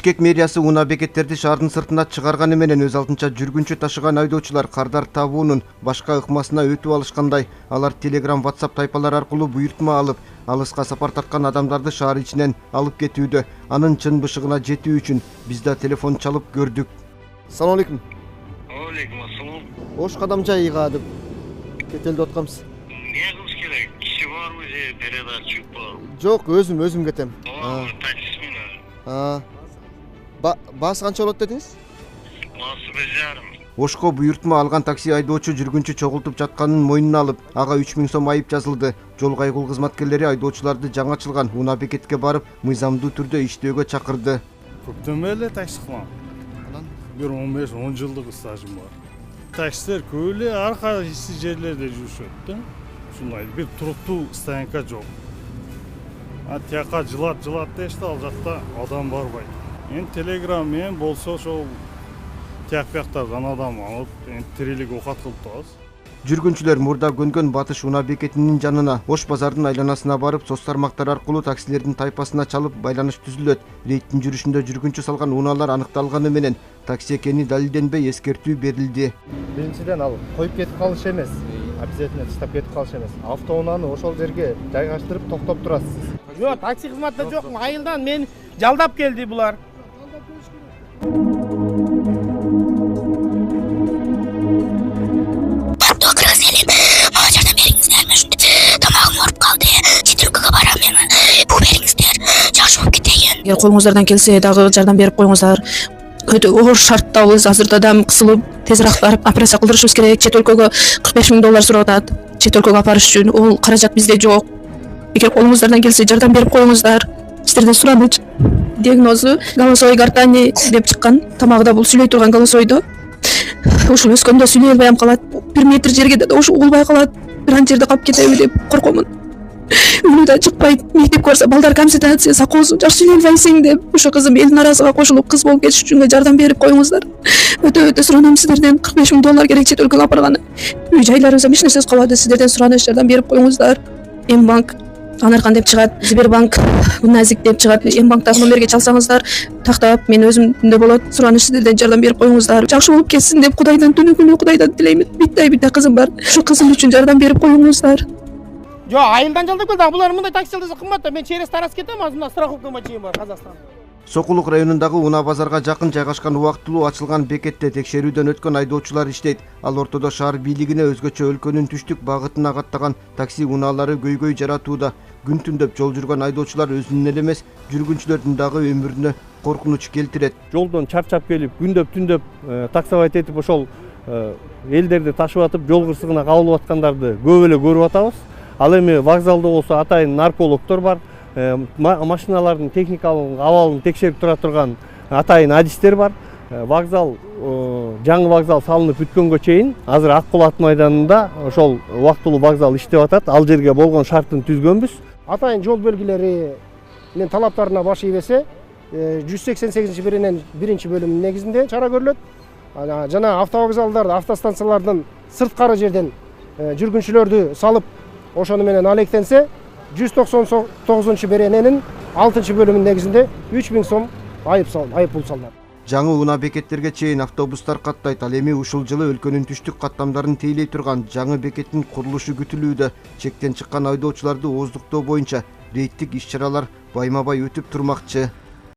Бишкек мэриясы унаа бекеттерди шаардын сыртына чыгарганы менен өз алдынча жүргүнчү ташыган айдоочулар кардар табуунун башка ыкмасына өтүп алышкандай. Алар Telegram, WhatsApp тайпалар аркылуу буйртма алып, алыска сапар тарткан адамдарды шаар ичинен алып кетүүдө. Анын чын бышыгына жетүү үчүн биз да телефон чалып көрдүк. Салам алейкум. Алейкум ассалам. Ош кадамча ыйгаадып кетелде откамсыз. Не кылыш керек? Киши барбы же передатчик барбы? Жок, өзүм кетем. Таксисмен. Баас канча болот дедиңиз? Баасы 1,5. Ошко буйртма алган такси айдоочу жүргүнчү чогултуп жатканын мойнуна алып, ага 3000 сом айып жазылды. Жол кайгыл кызматкерлери айдоочуларды жаңы ачылган унаа бекетке барып, мыйзамдуу түрдө иштөөгө чакырды. Көптөн эле такси кылам. Бир 15-10 жылдык стажым бар. Таксилер көп эле ар кайсы жерлерде жүрүшөт да. Ушундай бир туруктуу стоянка жок. Тияка жылат дешти, ал жакта адам барбайт. Мен Telegram менен болсо ошол тияк бияктардан адам алып, тирилик окат кылып турабыз. Жүргүнчүлөр мурда көнгөн Батыш унаа бекетинин жанына, Ош базардын айланасына барып, соц тармактар аркылуу таксилердин тайпасына чалып байланыш түзүлөт. Рейдтин жүрүшүндө жүргүнчү салган унаалар аныкталганы менен такси экени далилденбей эскертүү берилди. Биринчиден ал коюп кетип калыш эмес, обязательно таштап кетип калыш эмес. Автоунааны ошол жерге жайгаштырып токтоп турасыз. Жок, такси кызматында жок. Айылдан мен жалдап келди булар. Эгер колуңуздардан келсе дагы жардам берип коюңуздар. Өтө оор шарттабыз. Азырда да кысылып тезирээк барып операция кылдырышыбыз керек. Чет өлкөгө $45,000 сурап атат. Чет өлкөгө апарыш үчүн ол каражат бизде жок. Эгер колуңуздардан келсе жардам берип коюңуздар. Сиздерден сураныч. Диагнозу голосовой гортани деп чыккан. Тамагында бул сүйлөй турган голосойдо. Ушул өскөндө сүйлөй албай калат. 1 метр жерге да ушу угулбай калат. Бир ан жерде калып кетеби деп коркомун. Үнү да чыкпайт. Мектепке барса балдар консультация сакоосу жакшы сүйлөй албайсың деп ушу кызым элдин арасына кошулуп кыз болуп кетиш үчүн жардам берип коюңуздар. Өтө суранам сиздерден. $45,000 керек чет өлкөгө апарганы. Үй жайларыбызда эч нерсе калбады. Сиздерден сураныч жардам берип коюңуздар. Мбанк Анаркан деп чыгат, Сбербанк Гуназик деп чыгат. Мбанктагы номерге чалсаңыздар тактап мен өзүмдө болот. Сураныч сиздерден жардам берип коюңуздар. Жакшы болуп кетсин деп Кудайдан түнү күнү Кудайдан тилеймин. Битте кызым бар. Ушу кызым үчүн жардам берип коюңуздар. Жок, айылдан жалдап келди. Булар мындай таксилерде кымбат. Мен через Тарас кетем, азында страховкама чейин бар Казакстан. Сокулук районундагы унаа базарга жакын жайгашкан убактылуу ачылган бекетте текшерүүдөн өткөн айдоочулар иштейт. Ал ортодо шаар бийлигине өзгөчө өлкөнүн түштүк багытына каттаган такси унаалары көйгөй жаратууда. Күн түндөп жол жүргөн айдоочулар өзүнүн эле эмес, жүргүнчүлөрдүн дагы өмүрүнө коркунуч келтирет. Жолдон чарчап келип, күндөп түндөп таксовать этип ошол элдерди ташып атып, жол кырсыгына кабылып аткандарды көп эле көрүп атабыз. Ал эми вокзалда болсо атайын наркологдор бар. Машиналардын техникалык абалын текшерип тура турган атайын адистер бар. Вокзал, жаңы вокзал салынып бүткөнгө чейин азыр Ак Булат майданында ошол убактылуу вокзал иштеп атат. Ал жерге болгон шарттын түзгөнбүз. Атайын жол белгилери менен талаптарына баш ийбесе 188-беренен 1-бөлүмүнүн негизинде чара көрүлөт. Жана автовокзалдарды, автостанциялардын сырткары жерден жүргүнчүлөрдү салып ошону менен алектенсе 199-берененин 6-бөлүмүнүн негизинде 3000 сом айып пул салынат. Жаңы унаа бекеттерге чейин автобустар каттайт. Ал эми ушул жылы өлкөнүн түштүк каттамдарын тейлей турган жаңы бекеттин курулушу күтүлүүдө. Чектен чыккан айдоочуларды ооздуктоо боюнча рейдтик иш-чаралар байма-бай өтүп турмакчы.